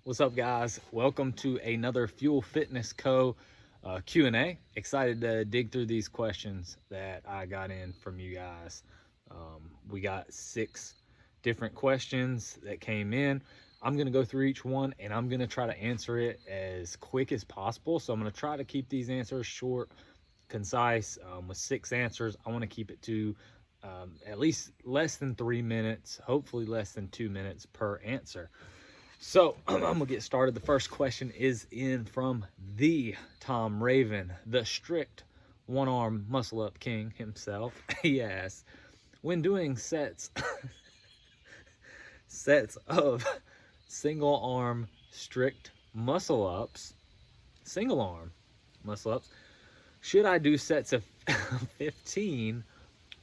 What's up, guys? Welcome to another Fuel Fitness Co. Q&A. Excited to dig through these questions that I got in from you guys. We got 6 different questions that came in. I'm going to go through each one and I'm going to try to answer it as quick as possible. So I'm going to try to keep these answers short, concise. With 6 answers, I want to keep it to at least less than 3 minutes, hopefully less than 2 minutes per answer. So I'm gonna get started. The first question is in from the Tom Raven, the strict one-arm muscle-up king himself. He asks, when doing sets of single-arm strict muscle-ups, single-arm muscle-ups, should I do sets of 15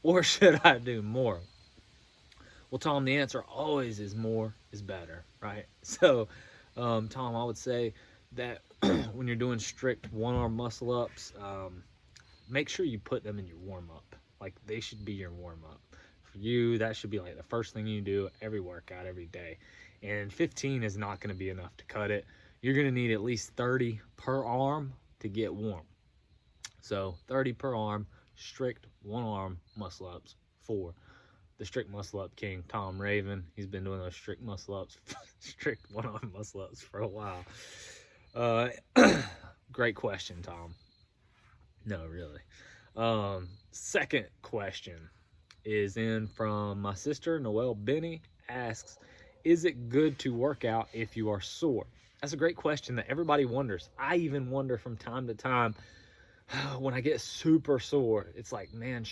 or should I do more? Well, Tom, the answer always is more is better, right? So, Tom, I would say that when you're doing strict one-arm muscle-ups, make sure you put them in your warm-up. Like, they should be your warm-up. For you, that should be like the first thing you do every workout, every day. And 15 is not going to be enough to cut it. You're going to need at least 30 per arm to get warm. So 30 per arm, strict one-arm muscle-ups for the strict muscle up king, Tom Raven. He's been doing those strict muscle ups, strict one-arm muscle ups for a while. Great question, Tom. No, really. Second question is in from my sister, Noelle Benny, asks, is it good to work out if you are sore? That's a great question that everybody wonders. I even wonder from time to time when I get super sore. It's like, man,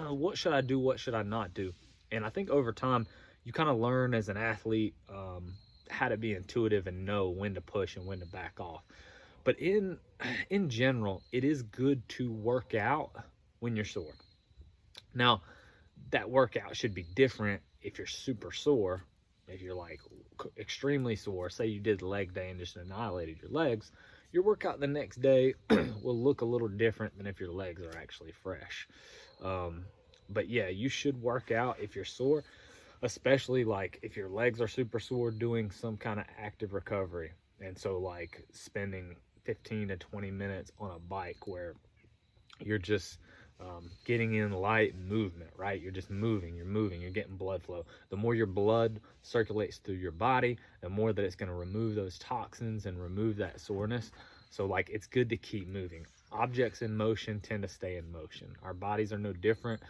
what should I do? What should I not do? And I think over time, you kind of learn as an athlete how to be intuitive and know when to push and when to back off. But in general, it is good to work out when you're sore. Now, that workout should be different if you're super sore. If you're like extremely sore, say you did leg day and just annihilated your legs, your workout the next day will look a little different than if your legs are actually fresh. But yeah, you should work out if you're sore, especially like if your legs are super sore, doing some kind of active recovery. And so like spending 15 to 20 minutes on a bike where you're just getting in light movement, right? You're just moving, you're getting blood flow. The more your blood circulates through your body, the more that it's going to remove those toxins and remove that soreness. So like it's good to keep moving. Objects in motion tend to stay in motion. Our bodies are no different.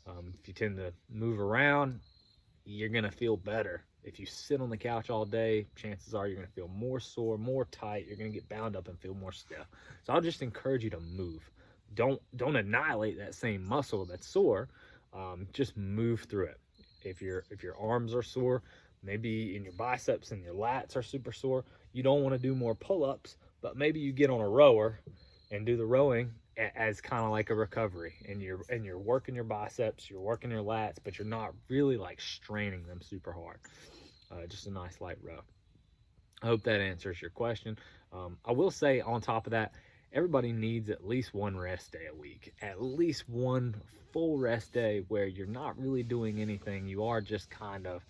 If you tend to move around, you're going to feel better. If you sit on the couch all day, chances are you're going to feel more sore, more tight. You're going to get bound up and feel more stiff. So I'll just encourage you to move. Don't annihilate that same muscle that's sore. Just move through it. If your arms are sore, maybe in your biceps and your lats are super sore, you don't want to do more pull-ups, but maybe you get on a rower and do the rowing as kind of like a recovery, and you're working your biceps, you're working your lats, but you're not really like straining them super hard. Just a nice light row. I hope that answers your question. I will say on top of that, everybody needs at least one rest day a week, at least one full rest day where you're not really doing anything. You are just kind of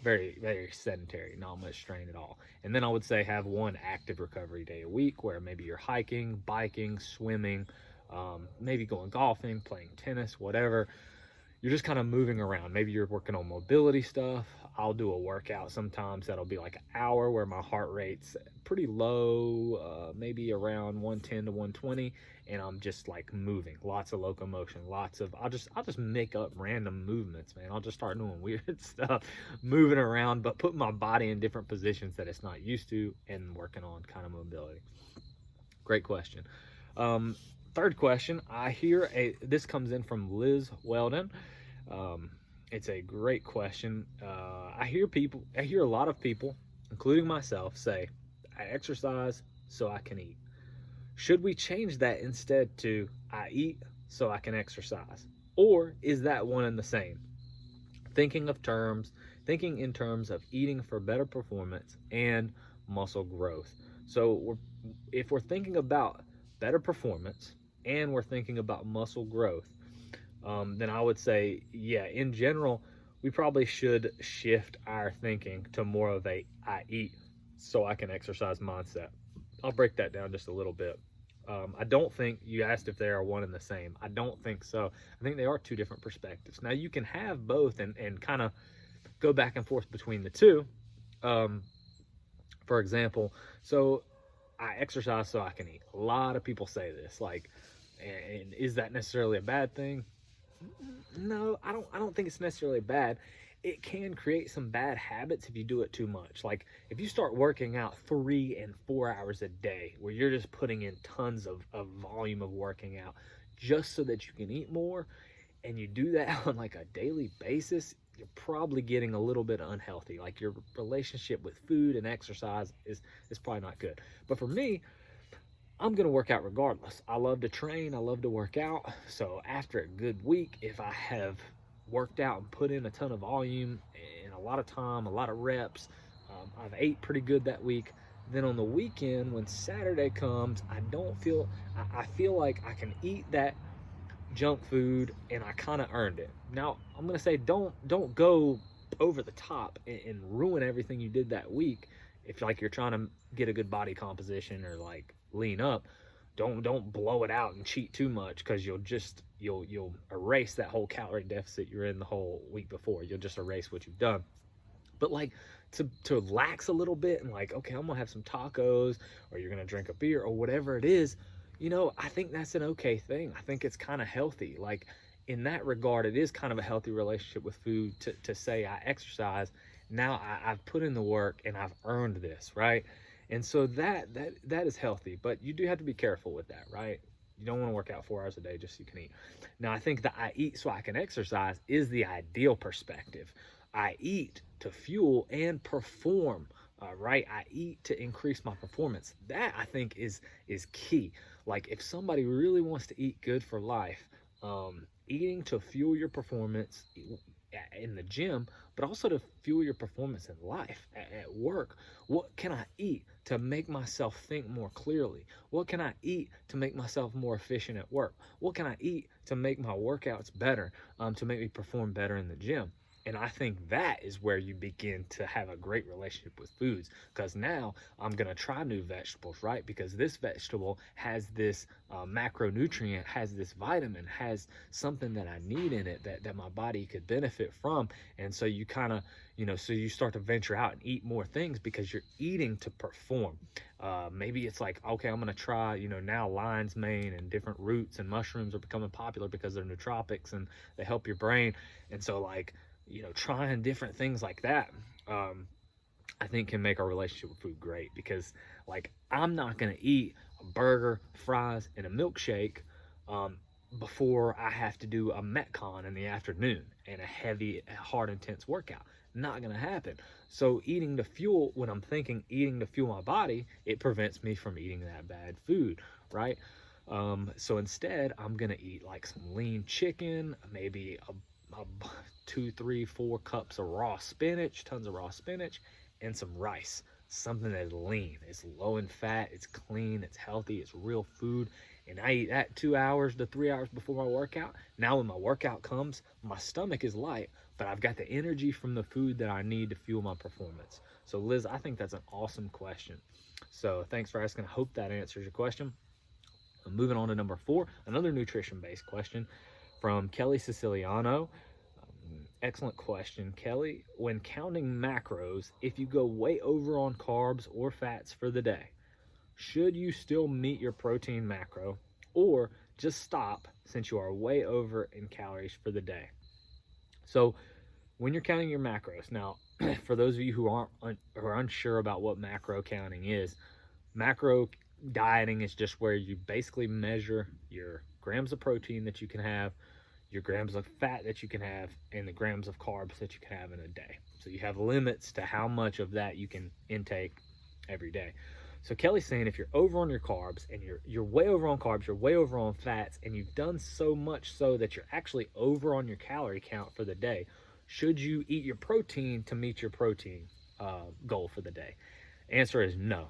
very, very sedentary, not much strain at all. And then I would say have one active recovery day a week where maybe you're hiking, biking, swimming, maybe going golfing, playing tennis, whatever. You're just kind of moving around. Maybe you're working on mobility stuff. I'll do a workout sometimes that'll be like an hour where my heart rate's pretty low, maybe around 110 to 120, and I'm just like moving, lots of locomotion, I'll just make up random movements, man. I'll just start doing weird stuff, moving around, but putting my body in different positions that it's not used to and working on kind of mobility. Great question. Third question, this comes in from Liz Weldon. It's a great question. I hear a lot of people, including myself, say, I exercise so I can eat. Should we change that instead to I eat so I can exercise? Or is that one and the same? Thinking in terms of eating for better performance and muscle growth. So if we're thinking about better performance and we're thinking about muscle growth, then I would say, yeah, in general, we probably should shift our thinking to more of a I eat so I can exercise mindset. I'll break that down just a little bit. I don't think you asked if they are one and the same. I don't think so. I think they are two different perspectives. Now, you can have both and kind of go back and forth between the two. Um, for example, so I exercise so I can eat. A lot of people say this, like, and is that necessarily a bad thing? No, I don't think it's necessarily bad. It can create some bad habits if you do it too much. Like if you start working out 3 and 4 hours a day where you're just putting in tons of volume of working out just so that you can eat more, and you do that on like a daily basis, you're probably getting a little bit unhealthy. Like your relationship with food and exercise is probably not good. But for me, I'm going to work out regardless. I love to train. I love to work out. So after a good week, if I have worked out and put in a ton of volume and a lot of time, a lot of reps, I've ate pretty good that week. Then on the weekend, when Saturday comes, I feel like I can eat that junk food and I kind of earned it. Now, I'm going to say don't go over the top and ruin everything you did that week. If like you're trying to get a good body composition or like lean up, don't blow it out and cheat too much, because you'll erase that whole calorie deficit you're in the whole week before. You'll just erase what you've done. But like to lax a little bit and like, okay, I'm gonna have some tacos, or you're gonna drink a beer or whatever it is, I think that's an okay thing. I think it's kind of healthy. Like in that regard, it is kind of a healthy relationship with food to say I exercise. Now I've put in the work and I've earned this, right? And so that is healthy, but you do have to be careful with that, right? You don't want to work out 4 hours a day just so you can eat. Now, I think that I eat so I can exercise is the ideal perspective. I eat to fuel and perform, right? I eat to increase my performance. That I think is key. Like if somebody really wants to eat good for life, eating to fuel your performance in the gym, but also to fuel your performance in life, at work. What can I eat to make myself think more clearly? What can I eat to make myself more efficient at work? What can I eat to make my workouts better, to make me perform better in the gym? And I think that is where you begin to have a great relationship with foods, because now I'm going to try new vegetables, right? Because this vegetable has this macronutrient, has this vitamin, has something that I need in it that my body could benefit from. And so you kind of, so you start to venture out and eat more things because you're eating to perform. Maybe it's like, okay, I'm going to try, now lion's mane and different roots and mushrooms are becoming popular because they're nootropics and they help your brain. And so like, trying different things like that, I think can make our relationship with food great, because like I'm not going to eat a burger, fries, and a milkshake before I have to do a Metcon in the afternoon and a heavy, hard, intense workout. Not going to happen. So eating to fuel, when I'm thinking eating to fuel my body, it prevents me from eating that bad food, right? So instead, I'm going to eat like some lean chicken, maybe a 2, 3, 4 cups of raw spinach, tons of raw spinach, and some rice. Something that is lean, it's low in fat, it's clean, it's healthy, it's real food. And I eat that 2 hours to 3 hours before my workout. Now when my workout comes, my stomach is light, but I've got the energy from the food that I need to fuel my performance. So Liz, I think that's an awesome question. So thanks for asking. I hope that answers your question. Moving on to number 4, another nutrition-based question from Kelly Siciliano. Excellent question, Kelly. When counting macros, if you go way over on carbs or fats for the day, should you still meet your protein macro, or just stop since you are way over in calories for the day? So when you're counting your macros, now for those of you who are unsure about what macro counting is, macro dieting is just where you basically measure your grams of protein that you can have, your grams of fat that you can have, and the grams of carbs that you can have in a day. So you have limits to how much of that you can intake every day. So Kelly's saying if you're over on your carbs and you're way over on carbs, you're way over on fats, and you've done so much so that you're actually over on your calorie count for the day, should you eat your protein to meet your protein goal for the day? Answer is no.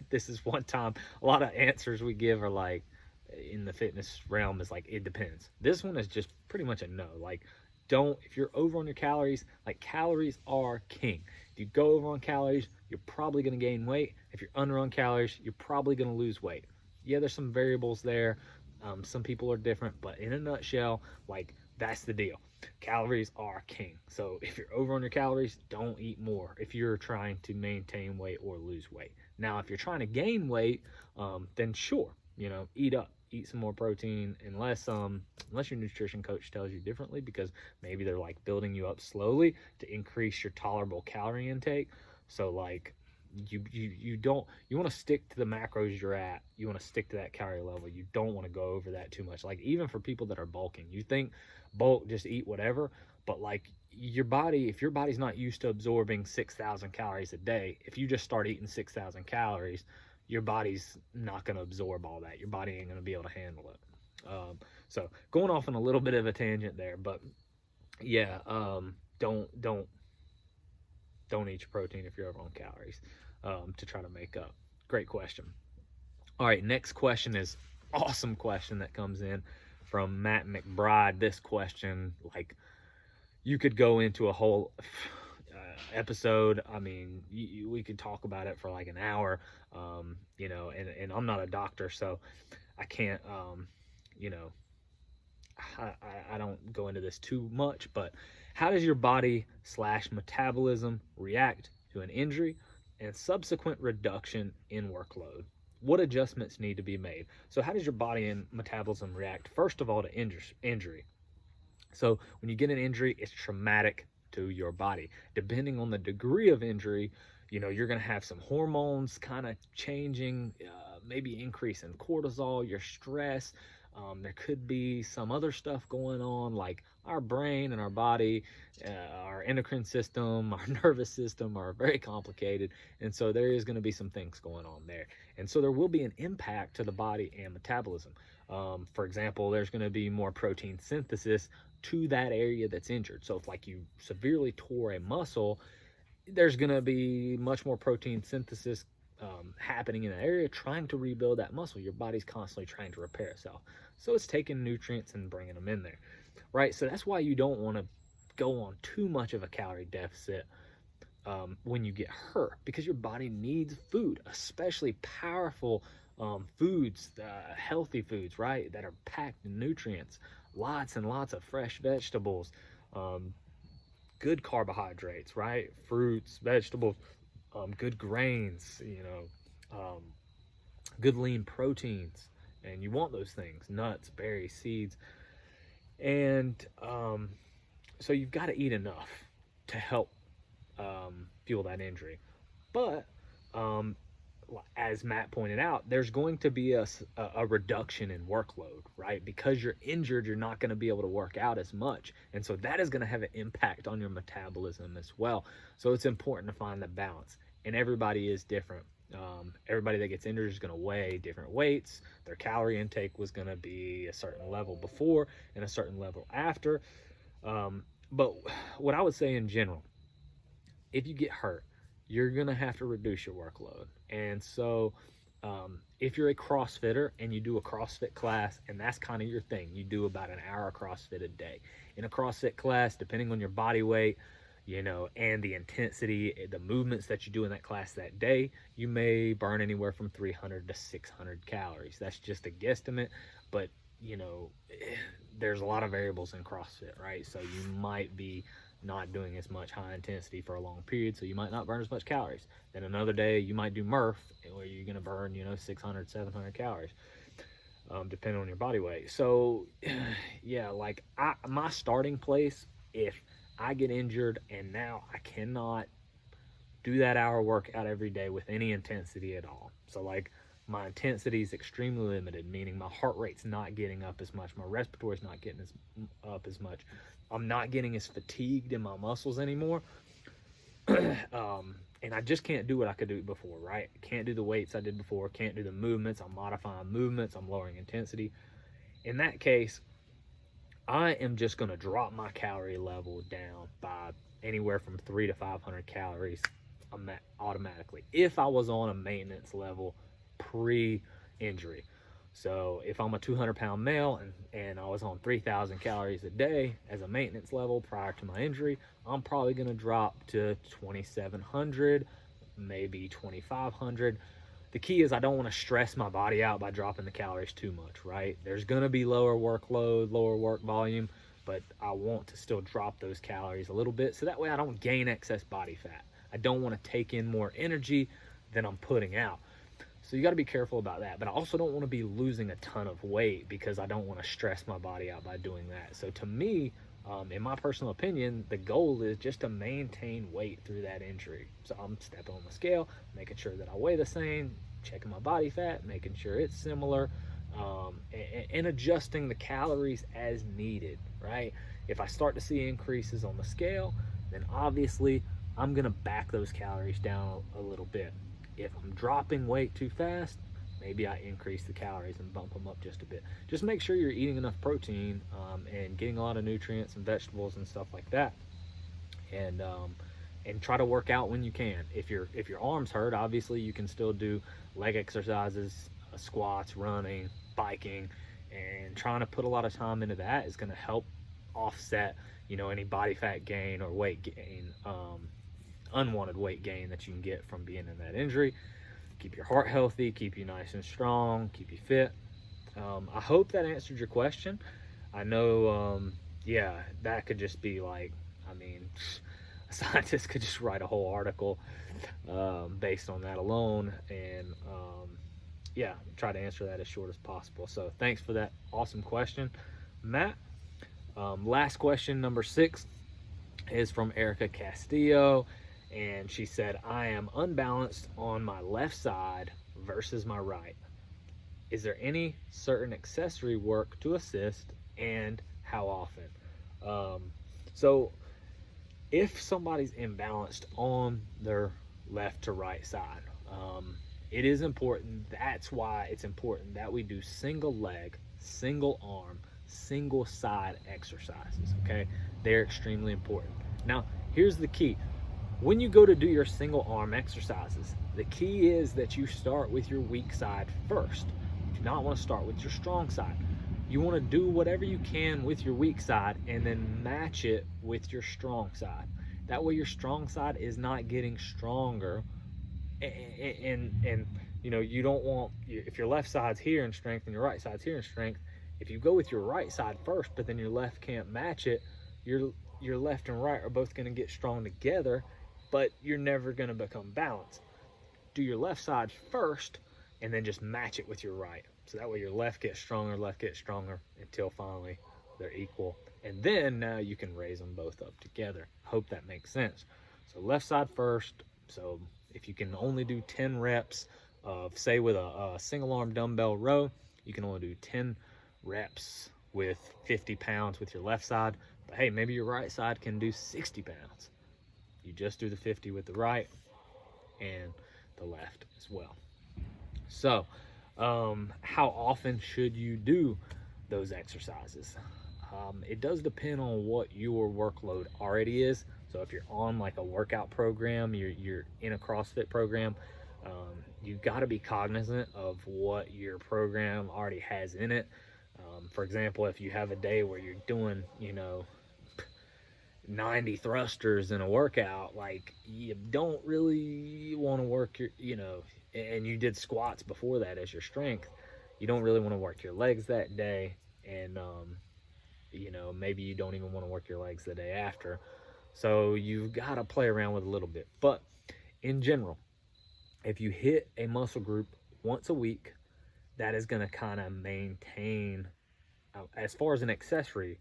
This is one time, a lot of answers we give are like, in the fitness realm is like, it depends. This one is just pretty much a no. Like if you're over on your calories, like calories are king. If you go over on calories, you're probably going to gain weight. If you're under on calories, you're probably going to lose weight. Yeah, there's some variables there. Some people are different, but in a nutshell, like that's the deal. Calories are king. So if you're over on your calories, don't eat more if you're trying to maintain weight or lose weight. Now, if you're trying to gain weight, then sure, eat up, eat some more protein, unless your nutrition coach tells you differently, because maybe they're like building you up slowly to increase your tolerable calorie intake. So like you want to stick to the macros you're at. You want to stick to that calorie level. You don't want to go over that too much. Like even for people that are bulking, you think bulk, just eat whatever, but like your body, if your body's not used to absorbing 6,000 calories a day, if you just start eating 6,000 calories, your body's not going to absorb all that. Your body ain't going to be able to handle it. So going off on a little bit of a tangent there, but yeah, don't eat your protein if you're over on calories, to try to make up. Great question. All right, next question is awesome question that comes in from Matt McBride. This question, like, you could go into a whole episode. I mean, we could talk about it for like an hour, and I'm not a doctor, so I can't, I don't go into this too much, but how does your body / metabolism react to an injury and subsequent reduction in workload? What adjustments need to be made? So how does your body and metabolism react, first of all, to injury? So when you get an injury, it's traumatic to your body. Depending on the degree of injury, you're going to have some hormones kind of changing, maybe increase in cortisol, your stress. There could be some other stuff going on, like our brain and our body, our endocrine system, our nervous system are very complicated. And so there is going to be some things going on there. And so there will be an impact to the body and metabolism. For example, there's going to be more protein synthesis to that area that's injured. So if like you severely tore a muscle, there's going to be much more protein synthesis happening in that area, trying to rebuild that muscle. Your body's constantly trying to repair itself. So it's taking nutrients and bringing them in there, right? So that's why you don't want to go on too much of a calorie deficit when you get hurt, because your body needs food, especially powerful foods, healthy foods, right? That are packed in nutrients, lots and lots of fresh vegetables, good carbohydrates, right? Fruits, vegetables, good grains, good lean proteins. And you want those things: nuts, berries, seeds. And so you've got to eat enough to help fuel that injury. But as Matt pointed out, there's going to be a reduction in workload, right? Because you're injured, you're not going to be able to work out as much. And so that is going to have an impact on your metabolism as well. So it's important to find the balance. And everybody is different. Everybody that gets injured is going to weigh different weights. Their calorie intake was going to be a certain level before and a certain level after. But what I would say in general, if you get hurt, you're going to have to reduce your workload. And so if you're a CrossFitter and you do a CrossFit class, and that's kind of your thing, you do about an hour of CrossFit a day. In a CrossFit class, depending on your body weight, and the intensity, the movements that you do in that class that day, you may burn anywhere from 300 to 600 calories. That's just a guesstimate, but there's a lot of variables in CrossFit, right? So you might be not doing as much high intensity for a long period, so you might not burn as much calories. Then another day you might do Murph, where you're going to burn 600, 700 calories, depending on your body weight. So yeah, like my starting place, if I get injured and now I cannot do that hour workout every day with any intensity at all. So like my intensity is extremely limited, meaning my heart rate's not getting up as much, my respiratory's not getting up as much, I'm not getting as fatigued in my muscles anymore. And I just can't do what I could do before, right? Can't do the weights I did before, can't do the movements, I'm modifying movements, I'm lowering intensity. In that case, I am just going to drop my calorie level down by anywhere from 300 to 500 calories automatically, if I was on a maintenance level pre-injury. So if I'm a 200-pound male and I was on 3,000 calories a day as a maintenance level prior to my injury, I'm probably going to drop to 2,700, maybe 2,500. The key is I don't want to stress my body out by dropping the calories too much, right? There's going to be lower workload, lower work volume, but I want to still drop those calories a little bit so that way I don't gain excess body fat. I don't want to take in more energy than I'm putting out. So you got to be careful about that. But I also don't want to be losing a ton of weight because I don't want to stress my body out by doing that. So to me, in my personal opinion, the goal is just to maintain weight through that injury. So I'm stepping on the scale, making sure that I weigh the same, checking my body fat, making sure it's similar, and adjusting the calories as needed, right? If I start to see increases on the scale, then obviously I'm going to back those calories down a little bit. If I'm dropping weight too fast, maybe I increase the calories and bump them up just a bit. Just make sure you're eating enough protein and getting a lot of nutrients and vegetables and stuff like that. And try to work out when you can. If your arms hurt, obviously you can still do leg exercises, squats, running, biking, and trying to put a lot of time into that is going to help offset, any body fat gain or weight gain, unwanted weight gain that you can get from being in that injury. Keep your heart healthy, keep you nice and strong, keep you fit. I hope that answered your question. I know, that could just be like, a scientist could just write a whole article based on that alone, and try to answer that as short as possible. So thanks for that awesome question, Matt. Last question, number 6, is from Erica Castillo, and she said, I am unbalanced on my left side versus my right. Is there any certain accessory work to assist, and how often? So if somebody's imbalanced on their left to right side, it is important. That's why it's important that we do single leg, single arm, single side exercises, okay? They're extremely important. Now, here's the key. When you go to do your single arm exercises, the key is that you start with your weak side first. You do not want to start with your strong side. You want to do whatever you can with your weak side and then match it with your strong side. That way your strong side is not getting stronger, and you don't want, if your left side's here in strength and your right side's here in strength, if you go with your right side first but then your left can't match it, your left and right are both going to get strong together, but you're never going to become balanced. Do your left side first and then just match it with your right. So that way your left gets stronger until finally they're equal. And then now you can raise them both up together. Hope that makes sense. So left side first. So if you can only do 10 reps of, say with a single arm dumbbell row, you can only do 10 reps with 50 pounds with your left side. But hey, maybe your right side can do 60 pounds. You just do the 50 with the right and the left as well. So how often should you do those exercises? It does depend on what your workload already is. So if you're on like a workout program, you're in a CrossFit program, you've got to be cognizant of what your program already has in it. For example, if you have a day where you're doing, 90 thrusters in a workout, like you don't really want to work your, and you did squats before that as your strength, you don't really want to work your legs that day. And, maybe you don't even want to work your legs the day after. So you've got to play around with a little bit. But in general, if you hit a muscle group once a week, that is going to kind of maintain, as far as an accessory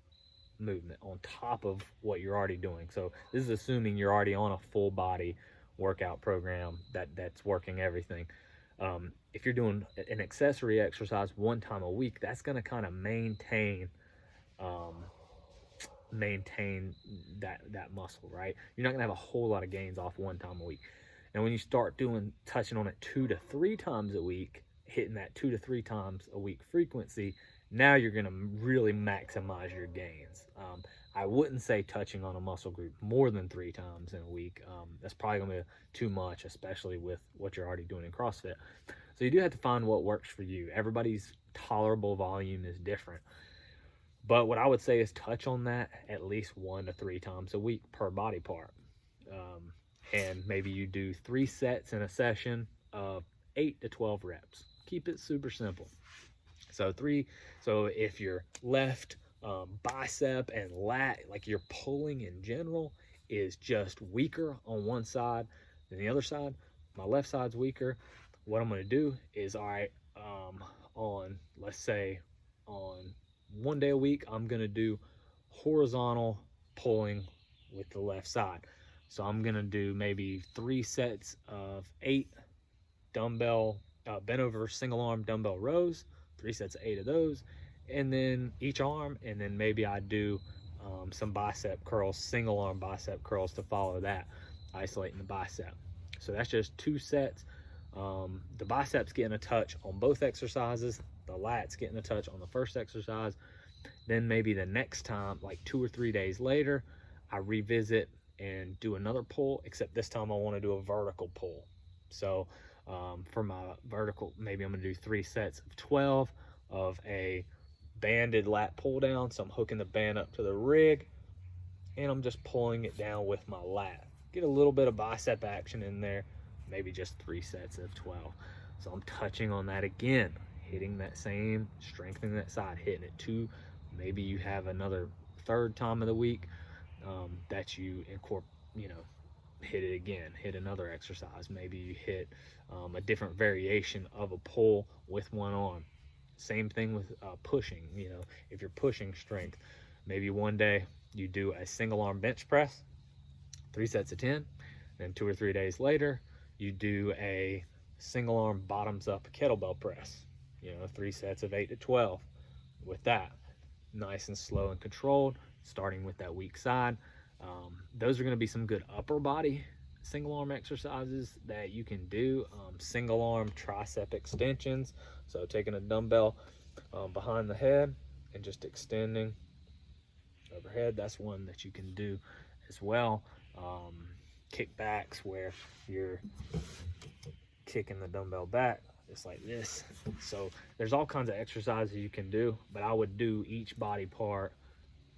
movement on top of what you're already doing. So this is assuming you're already on a full body workout program that's working everything. If you're doing an accessory exercise one time a week, that's going to kind of maintain that muscle, right? You're not going to have a whole lot of gains off one time a week. And when you start touching on it 2 to 3 times a week, hitting that 2 to 3 times a week frequency, now you're going to really maximize your gains. I wouldn't say touching on a muscle group more than 3 times in a week. That's probably going to be too much, especially with what you're already doing in CrossFit. So you do have to find what works for you. Everybody's tolerable volume is different. But what I would say is touch on that at least 1 to 3 times a week per body part. And maybe you do 3 sets in a session of 8 to 12 reps. Keep it super simple. So if your left bicep and lat, like your pulling in general, is just weaker on one side than the other side, my left side's weaker, what I'm going to do is, all right, let's say on 1 day a week, I'm going to do horizontal pulling with the left side. So I'm going to do maybe 3 sets of 8 dumbbell bent over single arm dumbbell rows, 3 sets of 8 of those, and then each arm, and then maybe I do some bicep curls, single arm bicep curls to follow that, isolating the bicep. So that's just 2 sets. The biceps getting a touch on both exercises, the lats getting a touch on the first exercise. Then maybe the next time, like 2 or 3 days later, I revisit and do another pull, except this time I want to do a vertical pull. So for my vertical, maybe I'm going to do 3 sets of 12 of a banded lat pull down. So I'm hooking the band up to the rig and I'm just pulling it down with my lat. Get a little bit of bicep action in there, maybe just 3 sets of 12. So I'm touching on that again, hitting that same, strengthening that side, hitting it 2. Maybe you have another 3rd time of the week that you hit it again, hit another exercise. Maybe you hit a different variation of a pull with one arm. Same thing with pushing. If you're pushing strength, maybe one day you do a single arm bench press, 3 sets of 10. Then 2 or 3 days later, you do a single arm bottoms up kettlebell press, 3 sets of 8 to 12 with that. Nice and slow and controlled, starting with that weak side. Those are going to be some good upper body single arm exercises that you can do. Single arm tricep extensions, so taking a dumbbell behind the head and just extending overhead, that's one that you can do as well. Kickbacks, where you're kicking the dumbbell back just like this. So there's all kinds of exercises you can do, but I would do each body part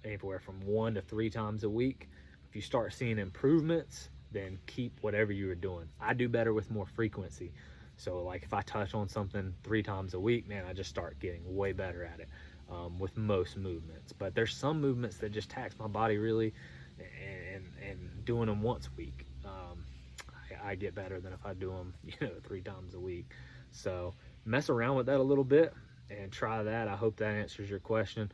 anywhere from 1 to 3 times a week. If you start seeing improvements, then keep whatever you are doing. I do better with more frequency. So like if I touch on something 3 times a week, man, I just start getting way better at it with most movements. But there's some movements that just tax my body really, and doing them once a week, I get better than if I do them 3 times a week. So mess around with that a little bit and try that. I hope that answers your question.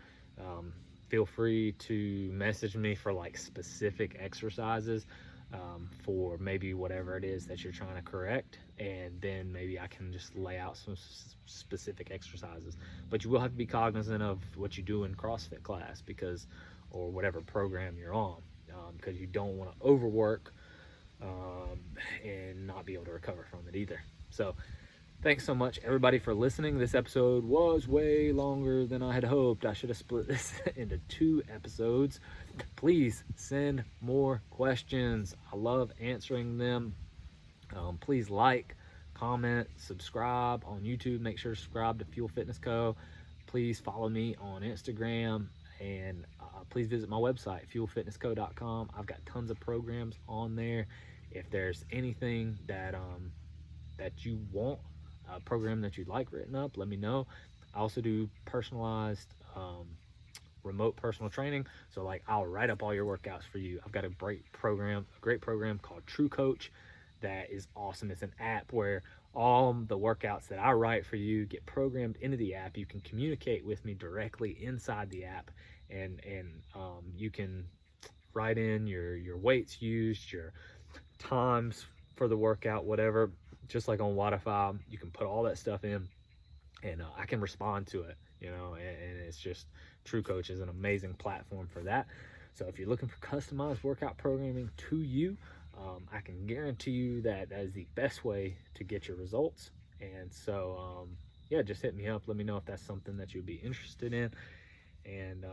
Feel free to message me for like specific exercises for maybe whatever it is that you're trying to correct, and then maybe I can just lay out some specific exercises. But you will have to be cognizant of what you do in CrossFit class, or whatever program you're on, because you don't want to overwork and not be able to recover from it either. So thanks so much, everybody, for listening. This episode was way longer than I had hoped. I should have split this into 2 episodes. Please send more questions. I love answering them. Please like, comment, subscribe on YouTube. Make sure to subscribe to Fuel Fitness Co. Please follow me on Instagram, and please visit my website, fuelfitnessco.com. I've got tons of programs on there. If there's anything that you want, a program that you'd like written up, let me know. I also do personalized remote personal training. So like I'll write up all your workouts for you. I've got a great program called True Coach that is awesome. It's an app where all the workouts that I write for you get programmed into the app. You can communicate with me directly inside the app, and you can write in your weights used, your times for the workout, whatever. Just like on Wodify, you can put all that stuff in, and I can respond to it, and it's just, True Coach is an amazing platform for that. So if you're looking for customized workout programming to you, I can guarantee you that is the best way to get your results. And so, yeah, just hit me up. Let me know if that's something that you'd be interested in. And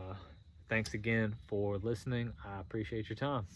Thanks again for listening. I appreciate your time.